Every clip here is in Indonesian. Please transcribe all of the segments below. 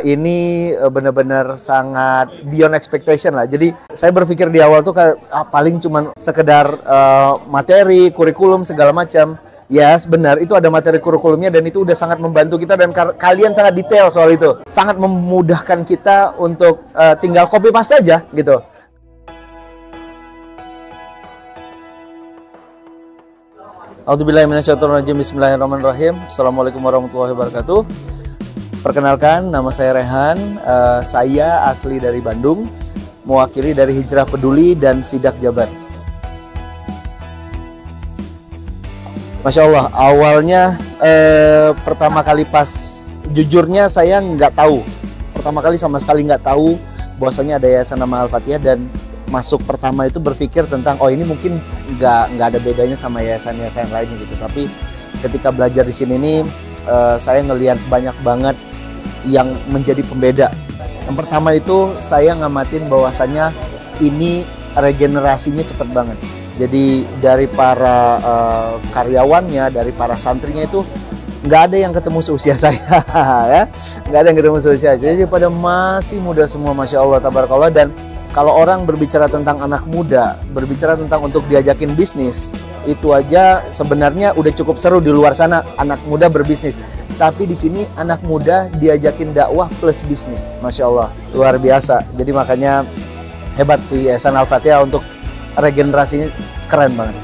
Ini benar-benar sangat beyond expectation lah. Jadi saya berpikir di awal tuh kayak paling cuman sekedar materi, kurikulum segala macam. Yes, benar, itu ada materi kurikulumnya dan itu udah sangat membantu kita dan kalian sangat detail soal itu. Sangat memudahkan kita untuk tinggal copy paste aja gitu. A'udzubillahiminasyaitonirrajim. Bismillahirrahmanirrahim. Assalamualaikum warahmatullahi wabarakatuh. Perkenalkan, nama saya Rehan. Saya asli dari Bandung, mewakili dari Hijrah Peduli dan Sidak Jabar. Masya Allah, awalnya pertama kali pas, jujurnya saya nggak tahu. Pertama kali sama sekali nggak tahu bahwasanya ada yayasan nama Al-Fatihah, dan masuk pertama itu berpikir tentang oh ini mungkin nggak ada bedanya sama yayasan-yayasan lainnya gitu. Tapi ketika belajar di sini nih saya ngelihat banyak banget yang menjadi pembeda. Yang pertama itu saya ngamatin bahwasannya ini regenerasinya cepet banget. Jadi dari para karyawannya, dari para santrinya itu nggak ada yang ketemu seusia saya, ya, nggak ada yang ketemu seusia. Jadi pada masih muda semua, masya Allah, tabarakallah. Dan kalau orang berbicara tentang anak muda, berbicara tentang untuk diajakin bisnis, itu aja sebenarnya udah cukup seru di luar sana anak muda berbisnis. Tapi di sini anak muda diajakin dakwah plus bisnis, masya Allah, luar biasa. Jadi makanya hebat sih Yayasan Al-Fatihah untuk regenerasinya, keren banget.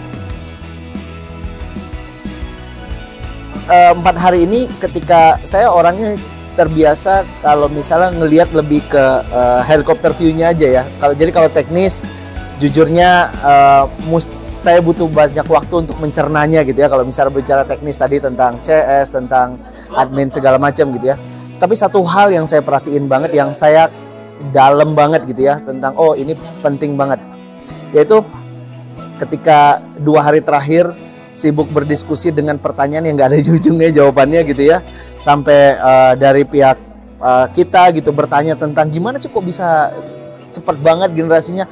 4 hari ini ketika saya orangnya terbiasa kalau misalnya ngelihat lebih ke helikopter view-nya aja ya. Kalau teknis, jujurnya saya butuh banyak waktu untuk mencernanya gitu ya. Kalau misalnya bicara teknis tadi tentang CS, tentang admin segala macam gitu ya. Tapi satu hal yang saya perhatiin banget, yang saya dalam banget gitu ya, tentang oh ini penting banget, yaitu ketika 2 hari terakhir sibuk berdiskusi dengan pertanyaan yang nggak ada ujungnya jawabannya gitu ya, sampai dari pihak kita gitu bertanya tentang gimana sih kok bisa cepat banget generasinya,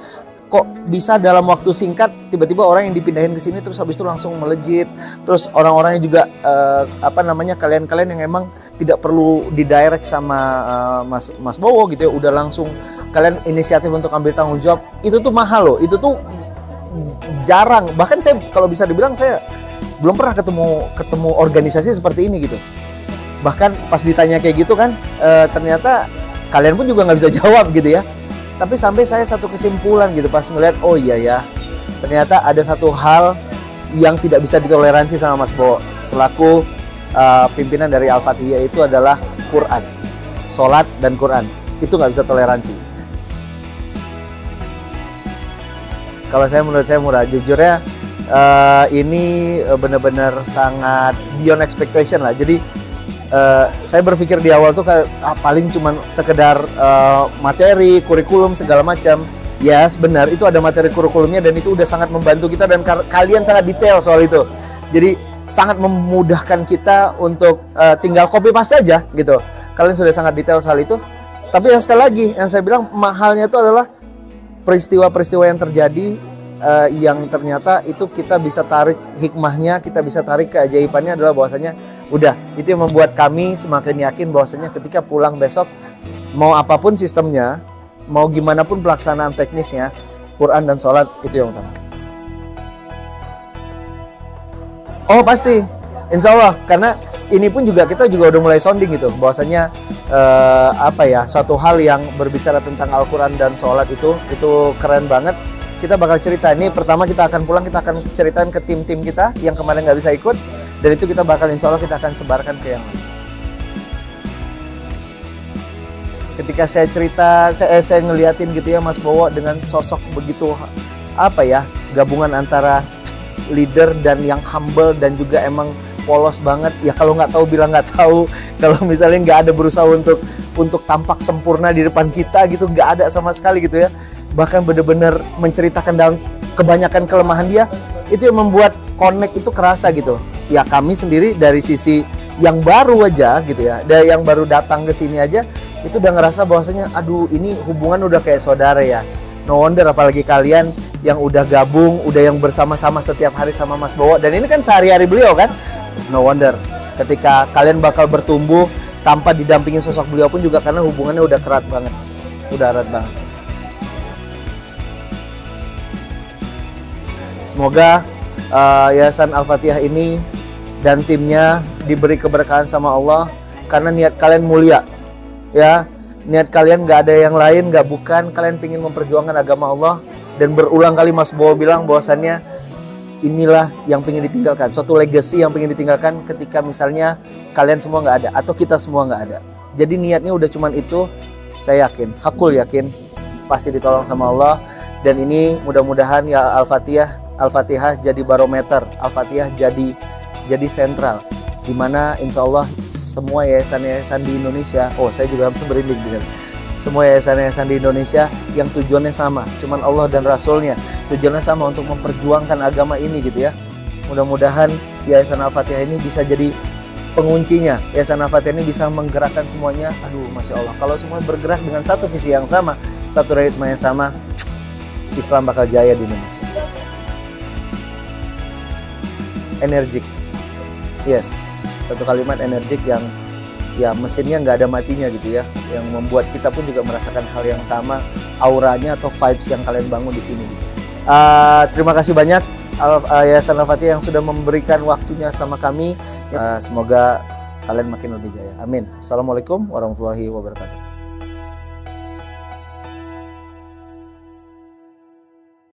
kok bisa dalam waktu singkat tiba-tiba orang yang dipindahin ke sini terus habis itu langsung melejit, terus orang-orangnya juga kalian-kalian yang emang tidak perlu didirect sama Mas Bowo gitu ya, udah langsung kalian inisiatif untuk ambil tanggung jawab. Itu tuh mahal loh, itu tuh jarang. Bahkan saya kalau bisa dibilang saya belum pernah ketemu organisasi seperti ini gitu. Bahkan pas ditanya kayak gitu kan, ternyata kalian pun juga nggak bisa jawab gitu ya. Tapi sampai saya satu kesimpulan gitu pas ngeliat, oh iya ya, ternyata ada satu hal yang tidak bisa ditoleransi sama Mas Bowo selaku pimpinan dari Al-Fatihah, itu adalah Quran, sholat dan Quran. Itu nggak bisa toleransi. Kalau menurut saya murah, jujurnya ini benar-benar sangat beyond expectation lah. Jadi saya berpikir di awal tuh kayak paling cuman sekedar materi, kurikulum segala macam. Yes, benar, itu ada materi kurikulumnya dan itu udah sangat membantu kita dan kalian sangat detail soal itu. Jadi sangat memudahkan kita untuk tinggal copy paste aja gitu. Kalian sudah sangat detail soal itu. Tapi yang sekali lagi yang saya bilang mahalnya itu adalah peristiwa-peristiwa yang terjadi, yang ternyata itu kita bisa tarik hikmahnya, kita bisa tarik keajaibannya, adalah bahwasanya udah itu yang membuat kami semakin yakin bahwasanya ketika pulang besok, mau apapun sistemnya, mau gimana pun pelaksanaan teknisnya, Quran dan sholat itu yang utama. Oh pasti, insya Allah, karena ini pun juga kita udah mulai sounding gitu, bahwasanya satu hal yang berbicara tentang Al-Quran dan sholat itu keren banget. Kita bakal cerita, ini pertama kita akan pulang, kita akan ceritain ke tim-tim kita yang kemarin nggak bisa ikut, dan itu kita bakal insya Allah kita akan sebarkan ke yang lain. Ketika saya cerita, saya ngeliatin gitu ya Mas Bowo dengan sosok begitu gabungan antara leader dan yang humble dan juga emang polos banget ya. Kalau nggak tahu bilang nggak tahu, kalau misalnya nggak ada berusaha untuk tampak sempurna di depan kita gitu, nggak ada sama sekali gitu ya. Bahkan benar-benar menceritakan dalam kebanyakan kelemahan dia, itu yang membuat connect itu kerasa gitu ya. Kami sendiri dari sisi yang baru aja gitu ya, dari yang baru datang ke sini aja itu udah ngerasa bahwasanya aduh ini hubungan udah kayak saudara ya. No wonder apalagi kalian yang udah gabung, udah yang bersama-sama setiap hari sama Mas Bowo, dan ini kan sehari-hari beliau kan. No wonder ketika kalian bakal bertumbuh tanpa didampingin sosok beliau pun juga, karena hubungannya udah erat banget. Semoga Yayasan Al-Fatihah ini dan timnya diberi keberkahan sama Allah, karena niat kalian mulia, ya. Niat kalian nggak ada yang lain, nggak bukan kalian ingin memperjuangkan agama Allah. Dan berulang kali Mas Bowo bilang bahwasannya inilah yang ingin ditinggalkan, suatu legacy yang ingin ditinggalkan ketika misalnya kalian semua nggak ada atau kita semua nggak ada. Jadi niatnya udah cuman itu. Saya yakin, hakul yakin pasti ditolong sama Allah. Dan ini mudah-mudahan ya Al-Fatihah jadi barometer, Al-Fatihah jadi sentral, dimana insya Allah semua yayasan-yayasan di Indonesia, saya juga hampir berinding dengan semua yayasan-yayasan di Indonesia yang tujuannya sama, cuman Allah dan Rasulnya, tujuannya sama untuk memperjuangkan agama ini gitu ya. Mudah-mudahan Yayasan Al-Fatihah ini bisa jadi penguncinya. Yayasan Al-Fatihah ini bisa menggerakkan semuanya. Aduh, Masya Allah, kalau semua bergerak dengan satu visi yang sama, satu ritme yang sama, Islam bakal jaya di Indonesia. Energik, yes, satu kalimat energik yang ya mesinnya nggak ada matinya gitu ya, yang membuat kita pun juga merasakan hal yang sama, auranya atau vibes yang kalian bangun di sini gitu. Terima kasih banyak Yayasan Al-Fatihah yang sudah memberikan waktunya sama kami. Semoga kalian makin lebih jaya. Amin. Assalamualaikum warahmatullahi wabarakatuh.